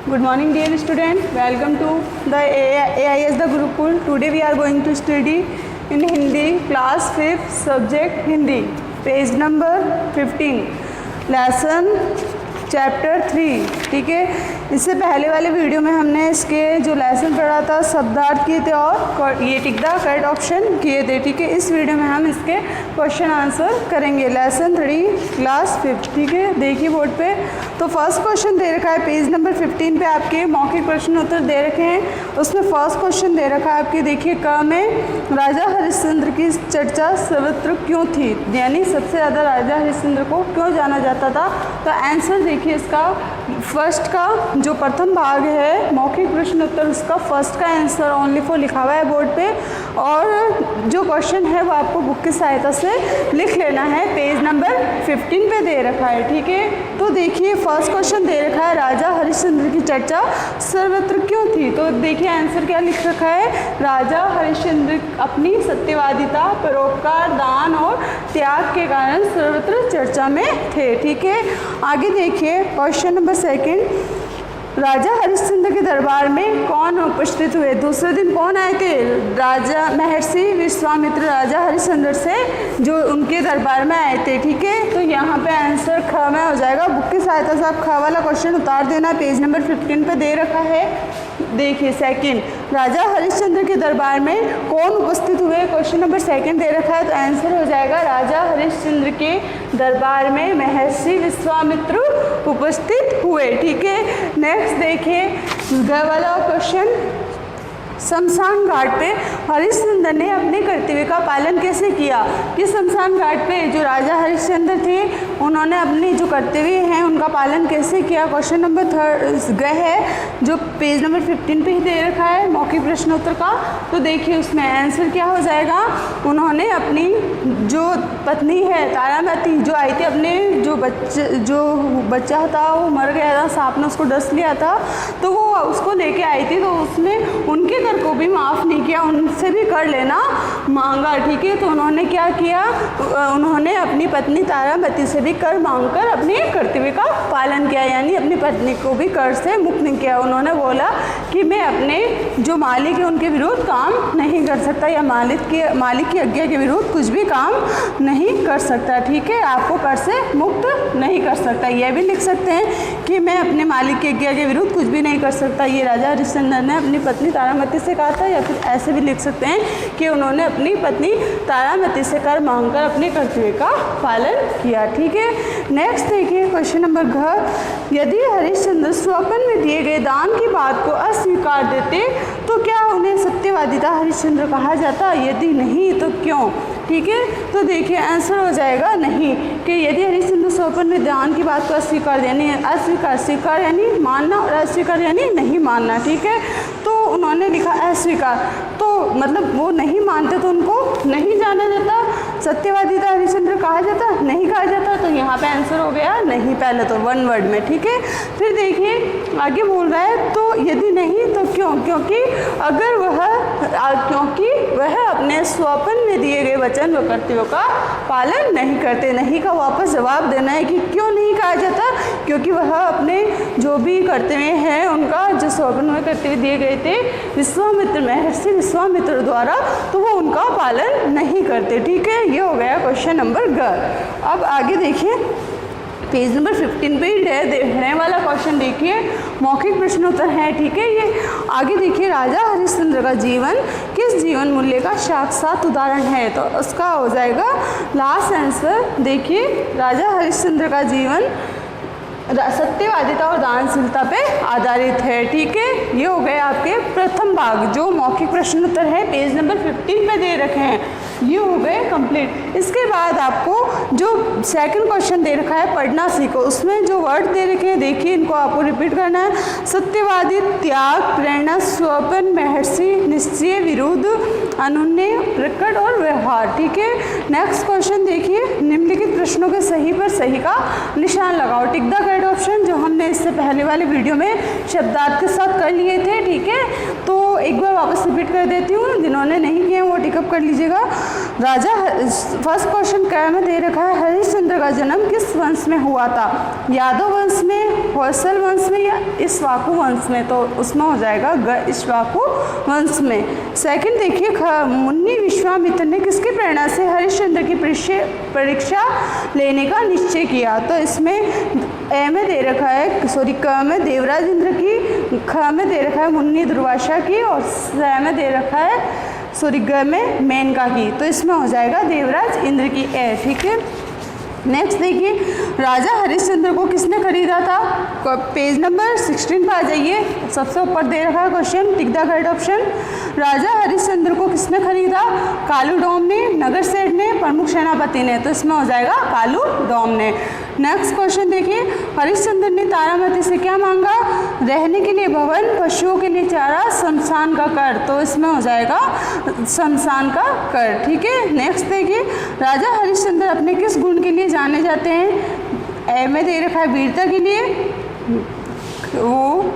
Good morning dear student, welcome to the AIS the Gurukul. Today we are going to study in Hindi class 5th subject Hindi, page number 15, lesson chapter 3। ठीक है, इससे पहले वाले video में हमने इसके जो लेसन पढ़ा था शब्दार्थ किए थे और ये टिक द करेक्ट ऑप्शन किए थे। ठीक है, इस वीडियो में हम इसके क्वेश्चन आंसर करेंगे। Lesson 3 class 5। ठीक है, देखिए बोर्ड पे। तो फर्स्ट क्वेश्चन दे रखा है पेज नंबर 15 पे, आपके मौखिक प्रश्न उत्तर दे रखे हैं। उसमें फर्स्ट क्वेश्चन दे रखा है आपके, देखिए क में राजा हरिश्चंद्र की चर्चा सर्वत्र क्यों थी, यानी सबसे ज़्यादा राजा हरिश्चंद्र को क्यों जाना जाता था। तो आंसर देखिए इसका फर्स्ट का जो प्रथम भाग है मौखिक प्रश्न उत्तर, उसका फर्स्ट का आंसर ओनली फॉर लिखा हुआ है बोर्ड पे, और जो क्वेश्चन है वो आपको बुक की सहायता से लिख लेना है। पेज नंबर 15 पे दे रखा है। ठीक है, तो देखिए फर्स्ट क्वेश्चन दे रखा है राजा हरिश्चंद्र की चर्चा सर्वत्र क्यों थी। तो देखिए आंसर क्या लिख रखा है, राजा हरिश्चंद्र अपनी सत्यवादिता, परोपकार, दान और त्याग के कारण सर्वत्र चर्चा में थे। ठीक है, आगे देखिए क्वेश्चन नंबर 2, राजा हरिश्चंद्र के दरबार में कौन उपस्थित हुए। दूसरे दिन कौन आए थे, राजा महर्षि विश्वामित्र राजा हरिश्चंद्र से जो उनके दरबार में आए थे। ठीक है, तो यहाँ पे आंसर ख में हो जाएगा। बुक की सहायता से आप ख वाला क्वेश्चन उतार देना, पेज नंबर 15 पे दे रखा है। देखिए सेकंड, राजा हरिश्चंद्र के दरबार में कौन उपस्थित हुए, क्वेश्चन नंबर 2 दे रखा है। तो आंसर हो जाएगा राजा हरिश्चंद्र के दरबार में महर्षि विश्वामित्र उपस्थित हुए। ठीक है, नेक्स्ट देखिए ग वाला क्वेश्चन, शमशान घाट पे हरिश्चंद्र ने अपने कर्तव्य का पालन कैसे किया। कि शमशान घाट पे जो राजा हरिश्चंद्र थे उन्होंने अपने जो कर्तव्य हैं उनका पालन कैसे किया। क्वेश्चन नंबर 3 ग है जो पेज नंबर 15 पे ही दे रखा है मौखिक प्रश्न उत्तर का। तो देखिए उसमें आंसर क्या हो जाएगा, उन्होंने अपनी जो पत्नी है तारामती जो आई थी, अपने जो बच्चा था वो मर गया था, सांप ने उसको डस लिया था, तो वो उसको लेके आई थी। तो उसने उनके को भी माफ़ नहीं किया, उनसे भी कर लेना मांगा। ठीक है, तो उन्होंने क्या किया, उन्होंने अपनी पत्नी तारामती से भी कर मांगकर अपने कर्तव्य का पालन किया, यानी अपनी पत्नी को भी कर से मुक्त नहीं किया। उन्होंने बोला कि मैं अपने जो मालिक है उनके विरुद्ध काम नहीं कर सकता, या मालिक की आज्ञा के विरुद्ध कुछ भी काम नहीं कर सकता। ठीक है, आपको कर से मुक्त नहीं कर सकता। यह भी लिख सकते हैं कि मैं अपने मालिक की आज्ञा के विरुद्ध कुछ भी नहीं कर सकता, ये राजा हरिश्चंद्र ने अपनी पत्नी तारामती से कहा था। या फिर ऐसे भी लिख सकते हैं कि उन्होंने अपनी पत्नी तारामती से कर मांगकर अपने कर्तव्य का पालन किया। ठीक है, नेक्स्ट देखिए क्वेश्चन नंबर घ, यदि हरिश्चंद्र स्वप्न में दिए गए दान की बात को अस्वीकार देते तो क्या उन्हें सत्यवादिता हरिश्चंद्र कहा जाता, यदि नहीं तो क्यों। ठीक है, तो देखिए आंसर हो जाएगा नहीं, कि यदि हरिश्चंद्र स्वप्न में दान की बात को अस्वीकार देने, अस्वीकार, स्वीकार यानी मानना और अस्वीकार यानी नहीं मानना। ठीक है, तो उन्होंने लिखा अस्वीकार, तो मतलब वो नहीं मानते तो उनको नहीं जाना जाता, सत्यवादिता हरिश्चंद्र कहा जाता, नहीं कहा जाता। तो यहाँ पे आंसर हो गया नहीं, पहले तो 1 वर्ड में। ठीक है, फिर देखिए आगे बोल रहा है, तो यदि नहीं तो क्यों, क्योंकि वह अपने स्वप्न में दिए गए वचन व कर्तव्यों का पालन नहीं करते। नहीं का वापस जवाब देना है कि क्यों नहीं कहा जाता, क्योंकि वह अपने जो भी कर्तव्य हैं उनका जो स्वप्न में कर्तव्य दिए गए थे विश्वामित्र, महर्षि विश्वामित्र द्वारा, तो वो उनका पालन नहीं करते। ठीक है, ये हो गया क्वेश्चन नंबर ग। अब आगे देखिए पेज नंबर 15 पे ही रहने वाला क्वेश्चन देखिए, मौखिक प्रश्न उत्तर है। ठीक है, ये आगे देखिए, राजा हरिश्चंद्र का जीवन किस जीवन मूल्य का साक्षात उदाहरण है। तो उसका हो जाएगा लास्ट आंसर। देखिए राजा हरिश्चंद्र का जीवन सत्यवादिता और दानशीलता पे आधारित है। ठीक है, ये हो गए आपके प्रथम भाग जो मौखिक प्रश्न उत्तर है पेज नंबर 15 पे दे रखे हैं, ये हो गए कंप्लीट। इसके बाद आपको जो सेकंड क्वेश्चन दे रखा है पढ़ना सीखो, उसमें जो वर्ड दे रखे हैं देखिए इनको आपको रिपीट करना है। सत्यवादी, त्याग, प्रेरणा, स्वप्न, महर्षि, निश्चय, विरुद्ध, अनुन्नय, प्रकट और व्यवहार। ठीक है, नेक्स्ट क्वेश्चन देखिए, निम्नलिखित प्रश्नों के सही पर सही का निशान लगाओ। टिक द करेक्ट ऑप्शन जो हमने इससे पहले वाले वीडियो में शब्दार्थ के साथ कर लिए थे। ठीक है, तो एक बार वापस रिपीट कर देती हूँ, जिन्होंने नहीं किए वो टिकअप कर लीजिएगा। राजा फर्स्ट क्वेश्चन क्या में दे रखा है, हरिश्चंद्र का जन्म किस वंश में हुआ था? यादव वंश में, होयसल वंश में या इक्ष्वाकु वंश में? तो उसमें हो जाएगा इक्ष्वाकु वंश में। सेकंड देखिए, मुनि विश्वामित्र ने किसकी प्रेरणा से हरिश्चंद्र की परीक्षा लेने का निश्चय किया? तो इसमें ए में दे रखा है, सॉरी क में देवराज इंद्र की, ख में दे रखा है मुनि दुर्वासा की, और स में दे रखा है सॉरी ग में मेनका की। तो इसमें हो जाएगा देवराज इंद्र की ए। ठीक है, नेक्स्ट देखिए, राजा हरिश्चंद्र को किसने खरीदा था? पेज नंबर 16 पर आ जाइए, सबसे ऊपर दे रखा है question, tick the correct option. Raja Harishchandra को किसने खरीदा? कालू डोम ने, नगर सेठ ने, प्रमुख सेनापति ने। तो इसमें हो जाएगा कालू डोम ने। नेक्स्ट क्वेश्चन देखिए, हरिश्चंद्र ने तारामती से क्या मांगा? रहने के लिए भवन, पशुओं के लिए चारा, शमशान का कर। तो इसमें हो जाएगा शमशान का कर। ठीक है, नेक्स्ट देखिए, राजा हरिश्चंद्र अपने किस गुण के लिए जाने जाते हैं? ए में दे रखा है वीरता के लिए, वो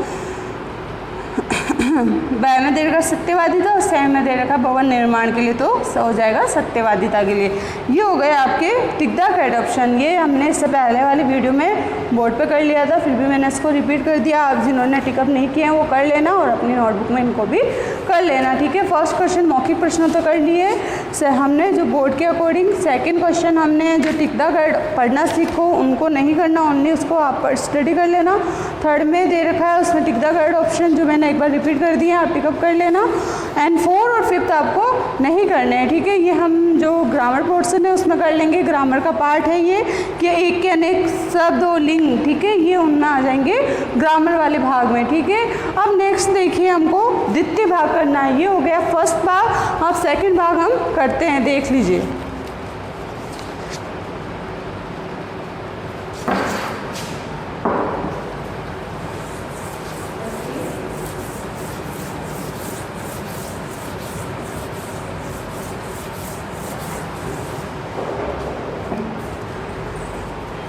ब में दे रखा सत्यवादिता, और स में दे रखा भवन निर्माण के लिए। तो हो जाएगा सत्यवादिता के लिए। ये हो गए आपके टिक द करेक्ट ऑप्शन। ये हमने इससे पहले वाली वीडियो में बोर्ड पे कर लिया था, फिर भी मैंने इसको रिपीट कर दिया। आप जिन्होंने टिकअप नहीं किए हैं वो कर लेना, और अपनी नोटबुक में इनको भी कर लेना। ठीक है, फर्स्ट क्वेश्चन मौखिक प्रश्नों तो कर लिए से हमने जो बोर्ड के अकॉर्डिंग। सेकेंड क्वेश्चन हमने जो टिक द करेक्ट पढ़ना सीखो उनको नहीं करना, ओनली उसको आप स्टडी कर लेना। थर्ड में दे रखा है उसमें टिक द करेक्ट ऑप्शन, जो मैंने एक बार रिपीट कर दिया, आप टिकअप कर लेना। एंड 4 और 5 आपको नहीं करने हैं। ठीक है, ये हम जो ग्रामर पोर्शन है उसमें कर लेंगे। ग्रामर का पार्ट है ये कि एक के अनेक शब्द और लिंग, ठीक है, ये उनमें आ जाएंगे ग्रामर वाले भाग में। ठीक है, अब नेक्स्ट देखिए, हमको द्वितीय भाग करना है। ये हो गया फर्स्ट भाग। अब सेकंड भाग हम करते हैं, देख लीजिए।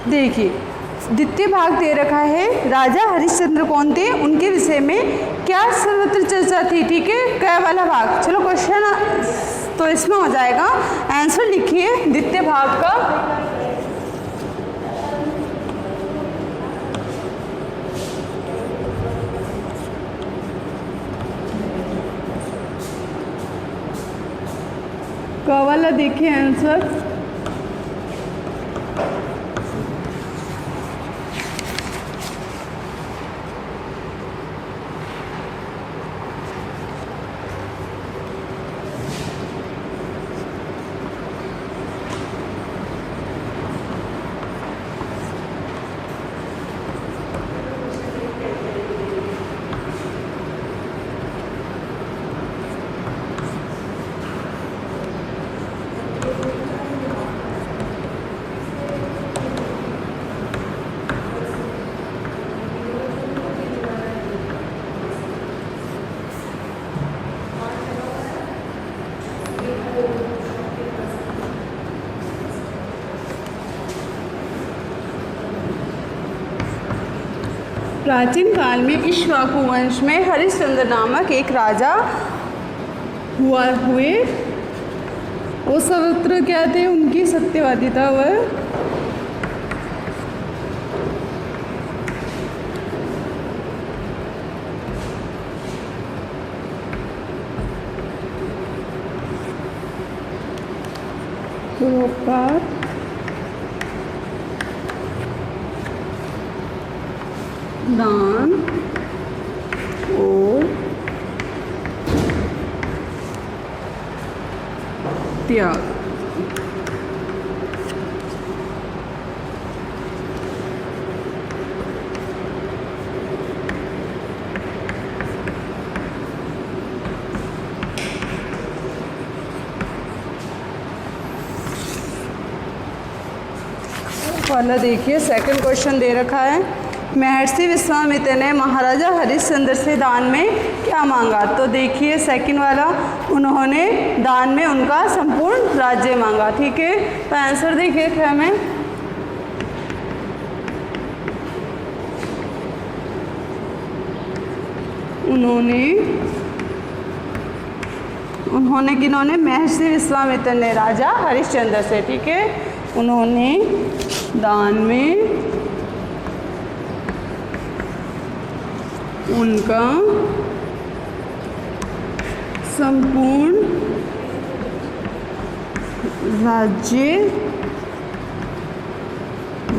देखिए, द्वितीय भाग दे रखा है, राजा हरिश्चंद्र कौन थे, उनके विषय में क्या सर्वत्र चर्चा थी। ठीक है, क वाला भाग। चलो क्वेश्चन तो इसमें हो जाएगा, आंसर लिखिए द्वितीय भाग का। क वाला देखिए आंसर। प्राचीन काल में इक्ष्वाकु वंश में हरिश्चंद्र नामक एक राजा हुए। वो सर्वत्र क्या थे, उनकी सत्यवादिता वह परोपकार, दान और त्याग। वाला देखिए, सेकंड क्वेश्चन दे रखा है, महर्षि विश्वामित्र ने महाराजा हरिश्चंद्र से दान में क्या मांगा। तो देखिए सेकंड वाला, उन्होंने दान में उनका संपूर्ण राज्य मांगा। ठीक है, तो आंसर देखिए क्या में, उन्होंने उन्होंने किन्होंने? महर्षि विश्वामित्र ने राजा हरिश्चंद्र से, ठीक है। उन्होंने दान में उनका संपूर्ण राज्य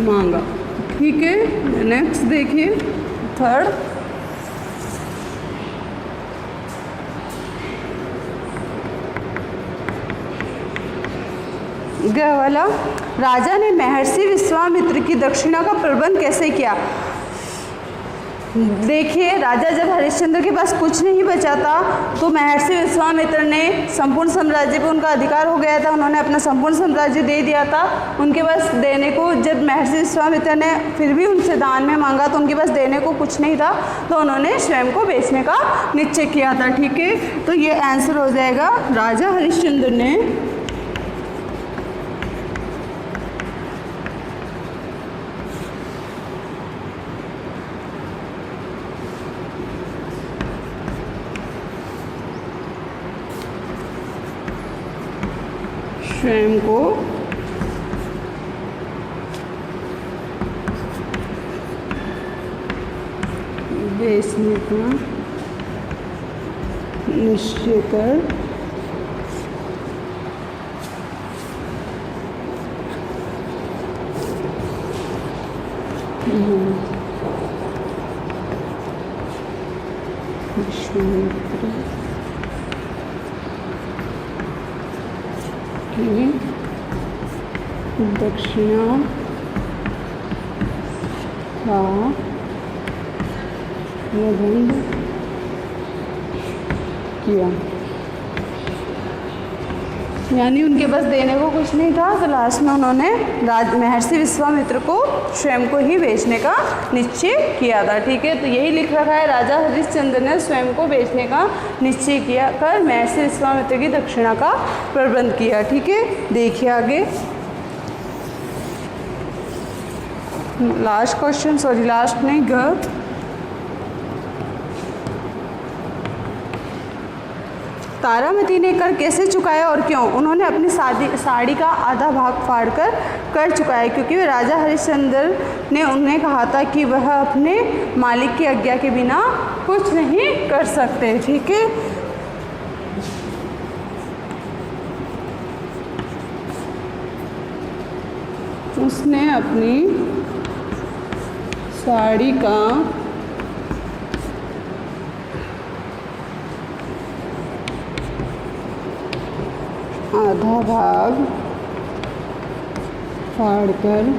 मांगा, ठीक है। नेक्स्ट देखिए, थर्ड, ग वाला, राजा ने महर्षि विश्वामित्र की दक्षिणा का प्रबंध कैसे किया? देखिए, राजा जब हरिश्चंद्र के पास कुछ नहीं बचा था तो महर्षि विश्वामित्र ने संपूर्ण साम्राज्य पर उनका अधिकार हो गया था, उन्होंने अपना संपूर्ण साम्राज्य दे दिया था उनके पास देने को। जब महर्षि विश्वामित्र ने फिर भी उनसे दान में मांगा तो उनके पास देने को कुछ नहीं था, तो उन्होंने स्वयं को बेचने का निश्चय किया था, ठीक है। तो ये आंसर हो जाएगा, राजा हरिश्चंद्र ने स्वयं को बेचने का निश्चय कर विश्वामित्र की दक्षिणा का प्रबंध किया। यानी उनके पास देने को कुछ नहीं था, तो लास्ट में उन्होंने महर्षि विश्वामित्र को स्वयं को ही बेचने का निश्चय किया था, ठीक है। तो यही लिख रखा है, राजा हरिश्चंद्र ने स्वयं को बेचने का निश्चय किया कर महर्षि विश्वामित्र की दक्षिणा का प्रबंध किया, ठीक है। देखिए आगे लास्ट क्वेश्चन, सॉरी लास्ट नहीं, ग तारामती ने कर कैसे चुकाया और क्यों? उन्होंने अपनी साड़ी का आधा भाग फाड़कर कर चुकाया, क्योंकि वे राजा हरिश्चंद्र ने उन्हें कहा था कि वह अपने मालिक की आज्ञा के बिना कुछ नहीं कर सकते, ठीक है। उसने अपनी साड़ी का आधा भाग फाड़कर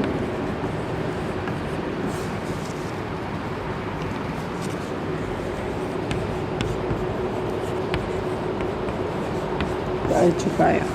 कर चुकाया।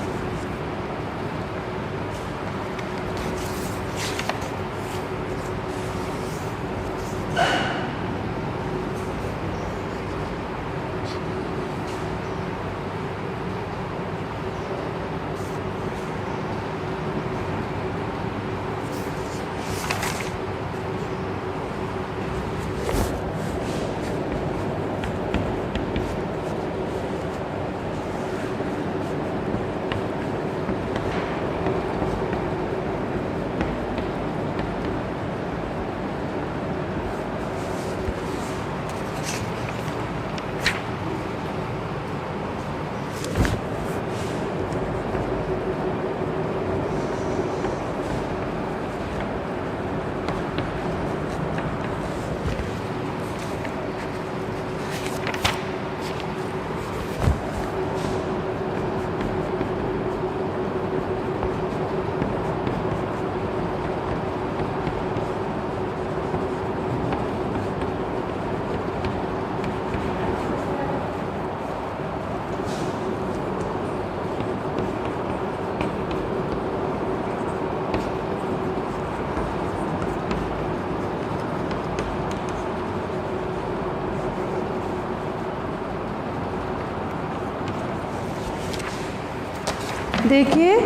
देखिए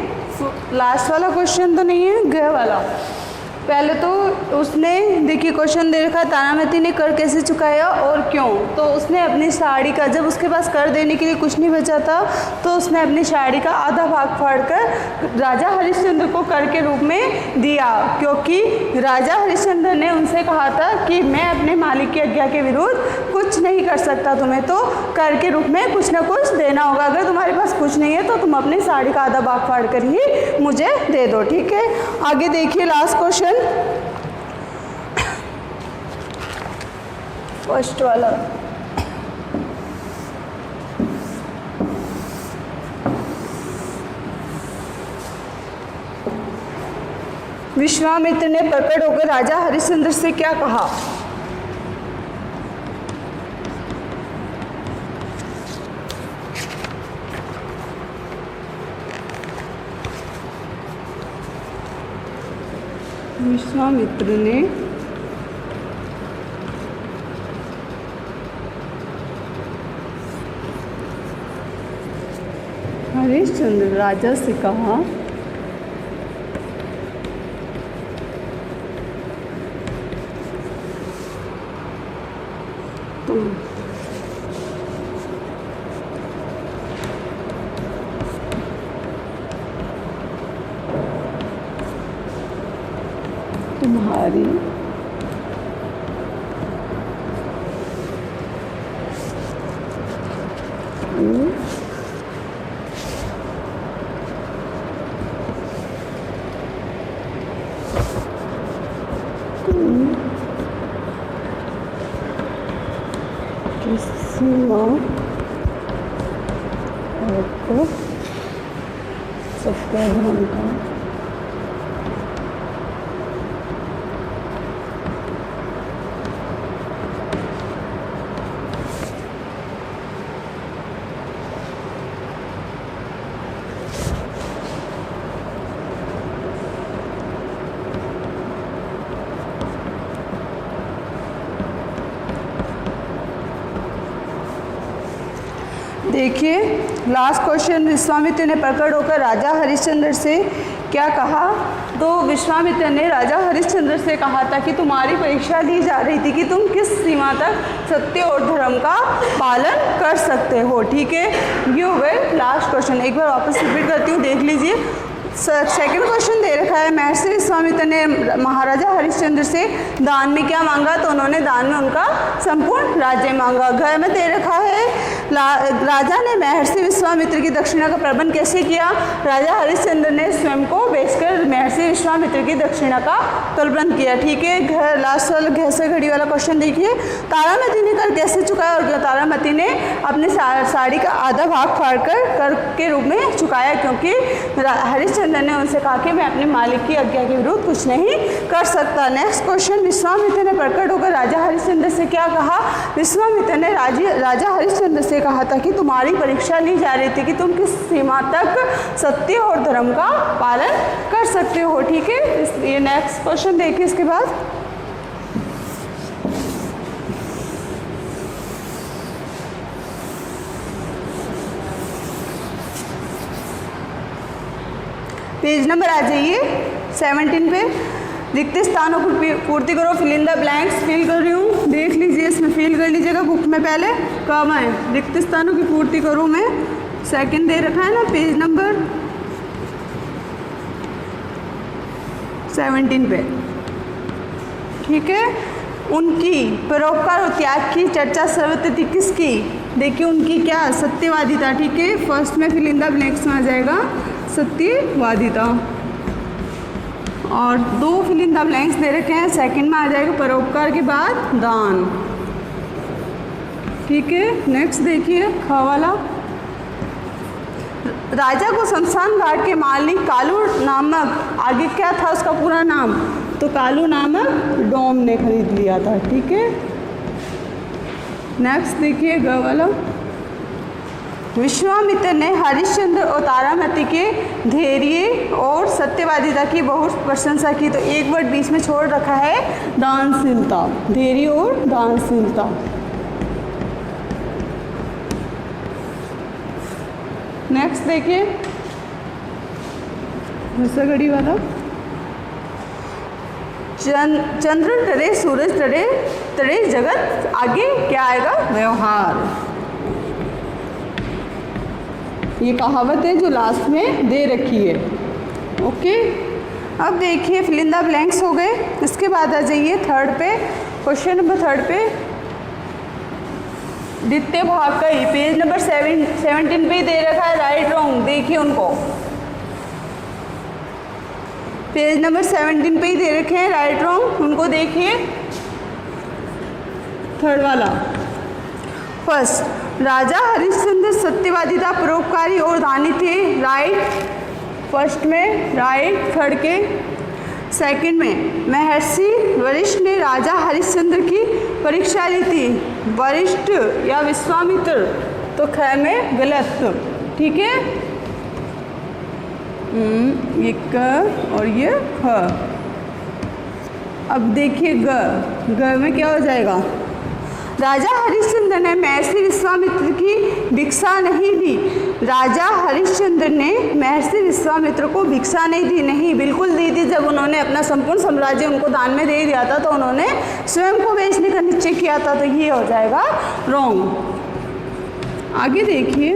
लास्ट वाला क्वेश्चन तो नहीं है, ग वाला। पहले तो उसने देखिए क्वेश्चन दे रखा है, तारामती ने कर कैसे चुकाया और क्यों। तो उसने अपनी साड़ी का, जब उसके पास कर देने के लिए कुछ नहीं बचा था तो उसने अपनी साड़ी का आधा भाग फाड़कर राजा हरिश्चंद्र को कर के रूप में दिया, क्योंकि राजा हरिश्चंद्र ने उनसे कहा था कि मैं अपने मालिक की आज्ञा के विरुद्ध कुछ नहीं कर सकता, तुम्हें तो कर के रूप में कुछ ना कुछ देना होगा। अगर तुम्हारे पास कुछ नहीं है तो तुम अपनी साड़ी का आधा भाग फाड़ कर ही मुझे दे दो, ठीक है। आगे देखिए लास्ट क्वेश्चन, फर्स्ट वाला। विश्वामित्र ने प्रकट होकर राजा हरिश्चंद्र से क्या कहा। विश्वामित्र ने हरिश्चंद्र राजा से कहा, तुम तुम्हारी सीमा आपको सबका धर्म का देखिए लास्ट क्वेश्चन, विश्वामित्र ने प्रकट होकर राजा हरिश्चंद्र से क्या कहा। तो विश्वामित्र ने राजा हरिश्चंद्र से कहा था कि तुम्हारी परीक्षा ली जा रही थी कि तुम किस सीमा तक सत्य और धर्म का पालन कर सकते हो, ठीक है। ये हो गए लास्ट क्वेश्चन। एक बार वापस रिपीट करती हूँ, देख लीजिए। सेकंड क्वेश्चन दे रखा है, महर्षि विश्वामित्र ने महाराजा हरिश्चंद्र से दान में क्या मांगा। तो उन्होंने दान में उनका संपूर्ण राज्य मांगा। घर में दे रखा है, राजा ने महर्षि विश्वामित्र की दक्षिणा का प्रबंध कैसे किया। राजा हरिश्चंद्र ने स्वयं को बेचकर महर्षि विश्वामित्र की दक्षिणा का प्रबंध किया, ठीक है। घर लास्ट वाला घर से घड़ी वाला क्वेश्चन देखिए, तारामती ने कर कैसे चुकाया। और तारामती ने अपनी साड़ी का आधा भाग फाड़कर कर के रूप में चुकाया, क्योंकि हरिश्चंद्र ने उनसे कहा कि मैं अपने मालिक की आज्ञा के विरुद्ध कुछ नहीं कर सकता। नेक्स्ट क्वेश्चन, विश्वामित्र ने प्रकट होकर राजा हरिश्चंद्र से क्या कहा। विश्वामित्र ने राजा हरिश्चंद्र से कहा था कि तुम्हारी परीक्षा ली जा रही थी कि तुम किस सीमा तक सत्य और धर्म का पालन कर सकते हो, ठीक है। इसलिए नेक्स्ट क्वेश्चन देखिए इसके बाद। पेज नंबर आ जाइए 17 पे। रिक्त स्थानों की पूर्ति करो, fill in the blanks. Fill कर रही हूँ, देख लीजिए, इसमें फिल कर लीजिएगा बुक में। पहले कब आए, रिक्त स्थानों की पूर्ति करूँ मैं। सेकंड दे रखा है ना, पेज नंबर 17 पे, ठीक है। उनकी परोपकार और त्याग की चर्चा सर्वत्र थी, किसकी। देखिए उनकी क्या सत्यवादिता, ठीक है। फर्स्ट में फिल इन द ब्लैंक्स में आ जाएगा सत्यवादिता, और दो फिल इन द ब्लैंक्स दे रखे हैं। सेकंड में आ जाएगा परोपकार के बाद दान, ठीक है। नेक्स्ट देखिए ख वाला, राजा को शमशान घाट के मालिक कालू नामक, आगे क्या था उसका पूरा नाम, तो कालू नामक डोम ने खरीद लिया था, ठीक है। नेक्स्ट देखिए ग वाला, विश्वामित्र ने हरिश्चंद्र और तारामती के धैर्य और सत्यवादिता की बहुत प्रशंसा की। तो एक वर्ड बीच में छोड़ रखा है, दानशीलता, धैर्य और दानशीलता। नेक्स्ट देखिए घड़ी वाला, चंद्र टरे सूरज टरे टरे जगत, आगे क्या आएगा? व्यवहार। ये कहावत है जो लास्ट में दे रखी है। ओके, अब देखिए फिल इन द ब्लैंक्स हो गए। इसके बाद आ जाइए थर्ड पे, क्वेश्चन नंबर थर्ड पे, द्वितीय भाग का ही पेज नंबर 17 पे ही दे रखा है, राइट रॉन्ग देखिए उनको, पेज नंबर 17 पे ही दे रखे हैं, राइट रॉन्ग उनको देखिए। थर्ड वाला, फर्स्ट, राजा हरिश्चंद्र सत्यवादी था, परोपकारी और दानी थे, राइट, फर्स्ट में राइट, थर्ड के। सेकंड में, महर्षि वशिष्ठ ने राजा हरिश्चंद्र की परीक्षा ली थी, वशिष्ठ या विश्वामित्र, तो ख में गलत, ठीक है, ये क और ये ख। अब देखिए ग में क्या हो जाएगा? राजा हरिश्चंद्र ने महर्षि विश्वामित्र की भिक्षा नहीं दी। राजा हरिश्चंद्र ने महर्षि विश्वामित्र को भिक्षा नहीं दी, नहीं बिल्कुल दी थी। जब उन्होंने अपना संपूर्ण साम्राज्य उनको दान में दे दिया था तो उन्होंने स्वयं को बेचने का निश्चय किया था, तो ये हो जाएगा रॉन्ग। आगे देखिए,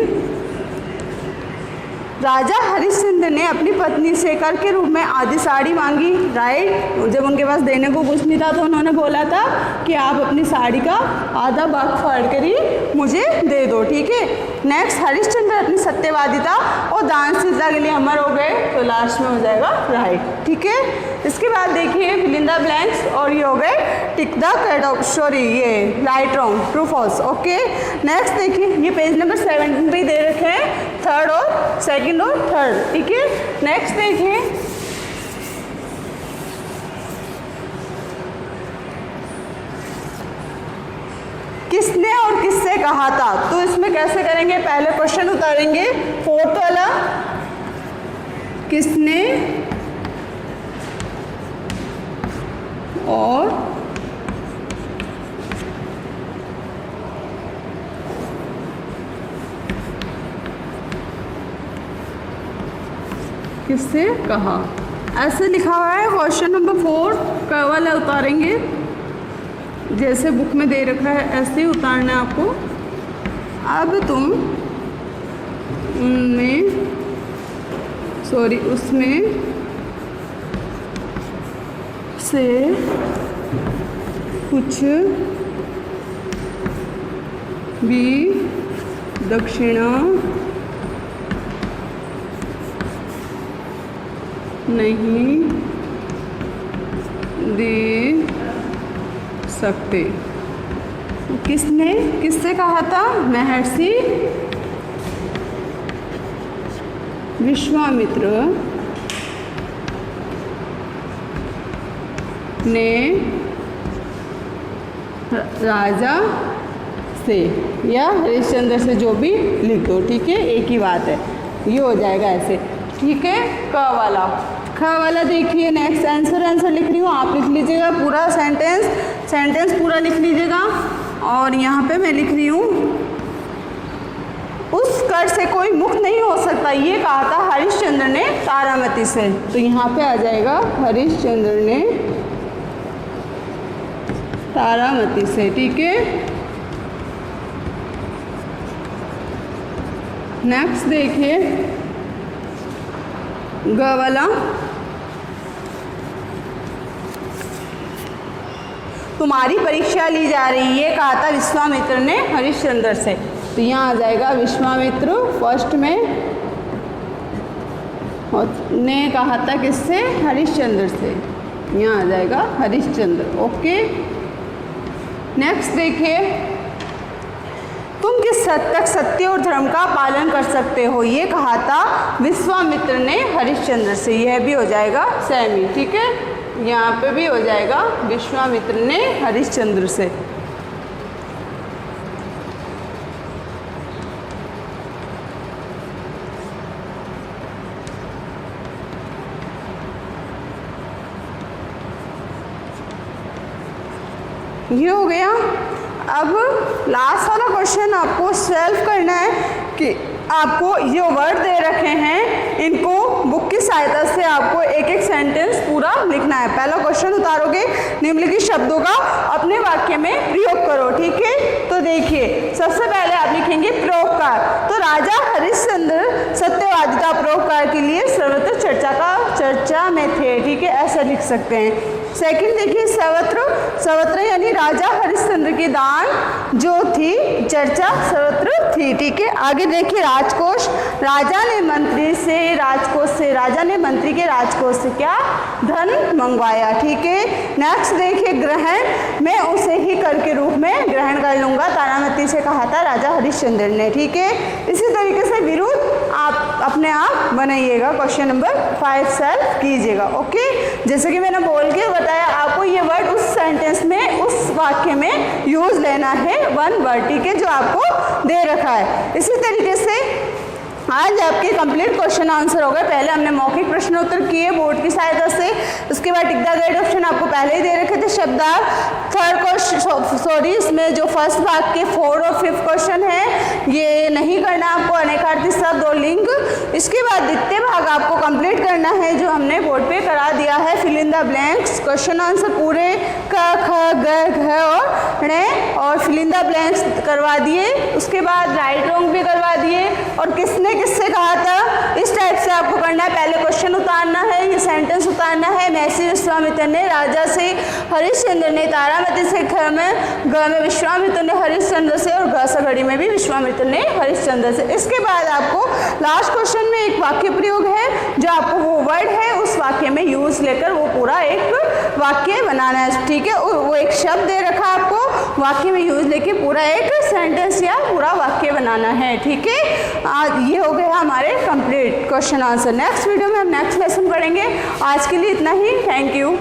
राजा हरिश्चंद्र ने अपनी पत्नी से कर के रूप में आधी साड़ी मांगी, राइट, जब उनके पास देने को कुछ नहीं था तो उन्होंने बोला था कि आप अपनी साड़ी का आधा भाग फाड़ कर ही मुझे दे दो, ठीक है। नेक्स्ट, हरिश्चंद्र अपनी सत्यवादिता और दानशीलता के लिए अमर हो गए, तो लास्ट में हो जाएगा राइट, ठीक है। इसके बाद देखिए फिल इन द ब्लैंक्स, और ये हो गए टिक द करेक्ट, सॉरी ये right wrong, true false, okay. Next देखिए, ये पेज नंबर 17 पे दे रखे हैं, थर्ड और सेकंड और थर्ड, ठीक है। नेक्स्ट देखिए, किसने और किससे कहा था, तो इसमें कैसे करेंगे? पहले क्वेश्चन उतारेंगे, फोर्थ वाला, किसने और किससे कहा, ऐसे लिखा हुआ है। क्वेश्चन नंबर 4 का वाला उतारेंगे, जैसे बुक में दे रखा है ऐसे ही उतारना है आपको। अब तुम उसमें से कुछ भी दक्षिणा नहीं दे सकते। किसने किससे कहा था? महर्षि विश्वामित्र ने राजा से या हरिश्चंद्र से, जो भी लिख दो, ठीक है, एक ही बात है, ये हो जाएगा ऐसे, ठीक है। क वाला, ख वाला देखिए, नेक्स्ट आंसर लिख रही हूँ, आप लिख लीजिएगा पूरा सेंटेंस पूरा लिख लीजिएगा। और यहाँ पे मैं लिख रही हूँ, उस कर से कोई मुक्त नहीं हो सकता, ये कहा था हरिश्चंद्र ने तारामती से, तो यहाँ पे आ जाएगा हरिश्चंद्र ने तारामती से, ठीक है। नेक्स्ट देखिए, ग वाला, तुम्हारी परीक्षा ली जा रही है, कहा था विश्वामित्र ने हरिश्चंद्र से, तो यहाँ आ जाएगा विश्वामित्र फर्स्ट में, और ने कहा था किससे? हरिश्चंद्र से, यहाँ आ जाएगा हरिश्चंद्र, ओके। नेक्स्ट देखिए, तुम किस हद तक सत्य और धर्म का पालन कर सकते हो, ये कहा था विश्वामित्र ने हरिश्चंद्र से, यह भी हो जाएगा सेम ही, ठीक है। यहाँ पे भी हो जाएगा विश्वामित्र ने हरिश्चंद्र से। ये हो गया। अब लास्ट वाला क्वेश्चन आपको सेल्फ करना है कि आपको ये वर्ड दे रखे हैं, इनको बुक की सहायता से आपको एक एक सेंटेंस पूरा लिखना है। पहला क्वेश्चन उतारोगे, निम्नलिखित शब्दों का अपने वाक्य में प्रयोग करो, ठीक है। तो देखिए, सबसे पहले आप लिखेंगे परोपकार। तो राजा हरिश्चंद्र सत्यवादिता परोपकार के लिए सर्वत्र चर्चा में थे, ठीक है, ऐसा लिख सकते हैं। सेकंड देखिए, सर्वत्र यानी राजा हरिश्चंद्र की दान जो थी चर्चा सर्वत्र थी, ठीक है। आगे देखिए, राजकोष, राजा ने मंत्री के राजकोष से क्या धन मंगवाया, ठीक है। नेक्स्ट देखिए, ग्रहण, मैं उसे ही कर के रूप में ग्रहण कर लूंगा, तारामती से कहा था राजा हरिश्चंद्र ने, ठीक है। इसी तरीके से विरुद्ध आप अपने आप बनाइएगा। क्वेश्चन नंबर 5 सेल्फ कीजिएगा, ओके। जैसे कि मैंने बोल के बताया आपको, ये वर्ड उस सेंटेंस में, उस वाक्य में यूज लेना है, वन वर्ड, ठीक है, जो आपको दे रखा है। इसी तरीके से आज आपके कंप्लीट क्वेश्चन आंसर हो गए। पहले हमने मौखिक प्रश्न उत्तर किए बोर्ड की सहायता से, उसके बाद टिक द गाइड ऑप्शन आपको पहले ही दे रखे थे। शब्दार्थ, थर्ड क्वेश्चन, इसमें जो फर्स्ट भाग के 4 और 5 क्वेश्चन है ये नहीं करना आपको, अनेकार्थी शब्द और लिंग। इसके बाद द्वितीय भाग आपको कंप्लीट करना है जो हमने बोर्ड पे करा दिया है, fill in the blanks, question answer पूरे क ख ग घ और ण और फिल इन द ब्लैंक्स करवा दिए। उसके बाद राइट रॉन्ग भी करवा दिए और किससे कहा था, इस टाइप से आपको करना है। पहले क्वेश्चन उतारना है, ये सेंटेंस उतारना है। महर्षि विश्वामित्र ने राजा से, हरिश्चंद्र ने तारामती से, ग में विश्वामित्र ने हरिश्चंद्र से और घ से घड़ी में भी विश्वामित्र ने हरिश्चंद्र से। इसके बाद आपको लास्ट क्वेश्चन में एक वाक्य प्रयोग है जो आपको वो वर्ड है उस वाक्य में यूज लेकर वो पूरा एक वाक्य बनाना है, ठीक है। वो एक शब्द दे रखा आपको, वाक्य में यूज लेके पूरा एक सेंटेंस या पूरा वाक्य बनाना है, ठीक है। ये हो गया हमारे complete question answer. Next video में हम नेक्स्ट लेसन पढ़ेंगे। आज के लिए इतना ही, थैंक यू।